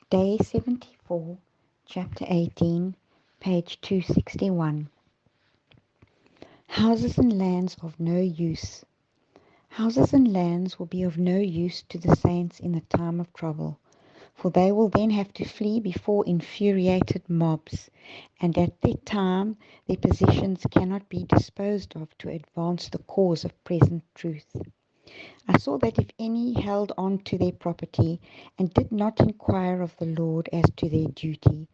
Day 74, Chapter 18, page 261. Houses and lands of no use. Houses and lands will be of no use to the saints in the time of trouble, for they will then have to flee before infuriated mobs, and at that time their possessions cannot be disposed of to advance the cause of present truth. I saw that if any held on to their property and did not inquire of the Lord as to their duty,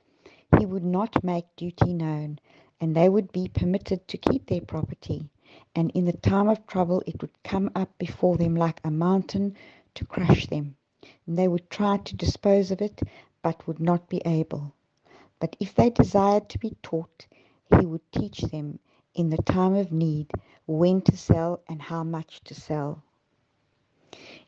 he would not make duty known, and they would be permitted to keep their property, and in the time of trouble it would come up before them like a mountain to crush them, and they would try to dispose of it, but would not be able. But if they desired to be taught, he would teach them in the time of need when to sell and how much to sell.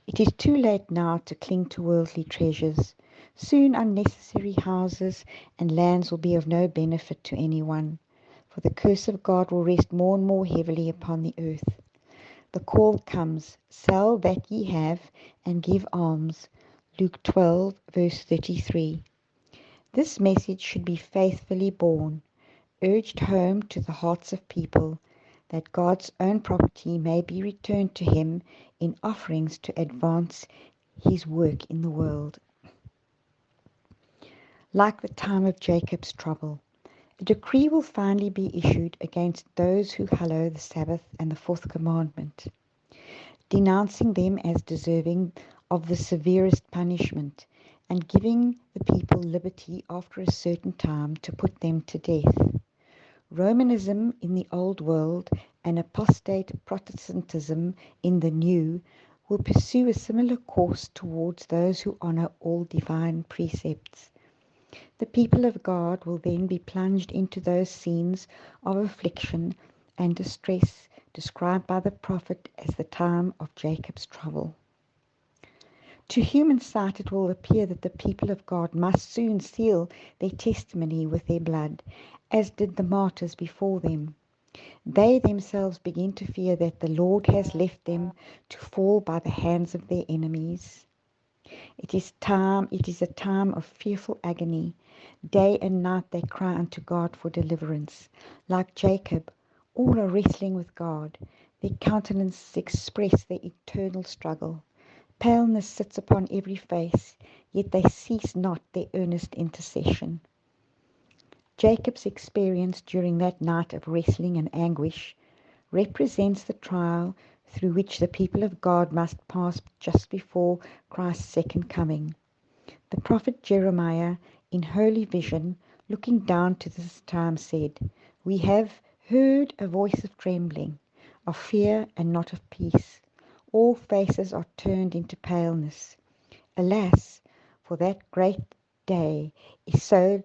It is too late now to cling to worldly treasures. Soon unnecessary houses and lands will be of no benefit to anyone, for the curse of God will rest more and more heavily upon the earth. The call comes, sell that ye have and give alms. Luke 12, verse 33. This message should be faithfully borne, urged home to the hearts of people, that God's own property may be returned to him in offerings to advance his work in the world. Like the time of Jacob's trouble, a decree will finally be issued against those who hallow the Sabbath and the fourth commandment, denouncing them as deserving of the severest punishment, and giving the people liberty after a certain time to put them to death. Romanism in the Old World and apostate Protestantism in the New will pursue a similar course towards those who honor all divine precepts. The people of God will then be plunged into those scenes of affliction and distress described by the prophet as the time of Jacob's trouble. To human sight it will appear that the people of God must soon seal their testimony with their blood, as did the martyrs before them. They themselves begin to fear that the Lord has left them to fall by the hands of their enemies. It is a time of fearful agony. Day and night they cry unto God for deliverance. Like Jacob, all are wrestling with God. Their countenances express their eternal struggle. Paleness sits upon every face, yet they cease not their earnest intercession. Jacob's experience during that night of wrestling and anguish represents the trial through which the people of God must pass just before Christ's second coming. The prophet Jeremiah, in holy vision, looking down to this time, said, "We have heard a voice of trembling, of fear and not of peace. All faces are turned into paleness. Alas, for that great day is so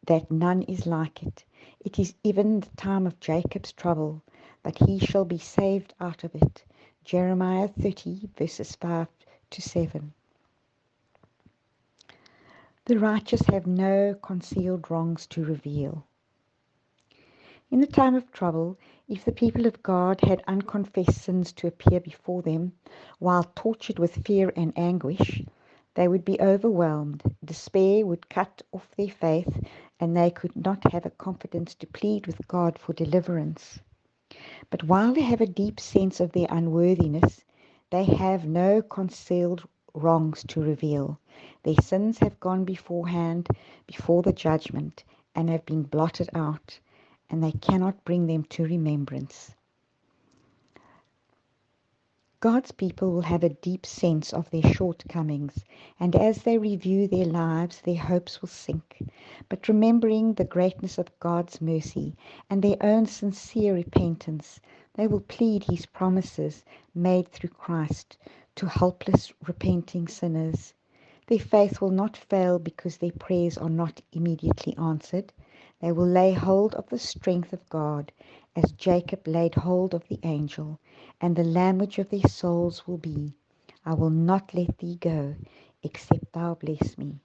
that none is like it. It is even the time of Jacob's trouble, but he shall be saved out of it." Jeremiah 30, verses 5 to 7. The righteous have no concealed wrongs to reveal. In the time of trouble, if the people of God had unconfessed sins to appear before them, while tortured with fear and anguish, they would be overwhelmed. Despair would cut off their faith, and they could not have a confidence to plead with God for deliverance. But while they have a deep sense of their unworthiness, they have no concealed wrongs to reveal. Their sins have gone beforehand, before the judgment, and have been blotted out, and they cannot bring them to remembrance. God's people will have a deep sense of their shortcomings, and as they review their lives, their hopes will sink. But remembering the greatness of God's mercy and their own sincere repentance, they will plead his promises made through Christ to helpless, repenting sinners. Their faith will not fail because their prayers are not immediately answered. They will lay hold of the strength of God, as Jacob laid hold of the angel, and the language of their souls will be, "I will not let thee go, except thou bless me."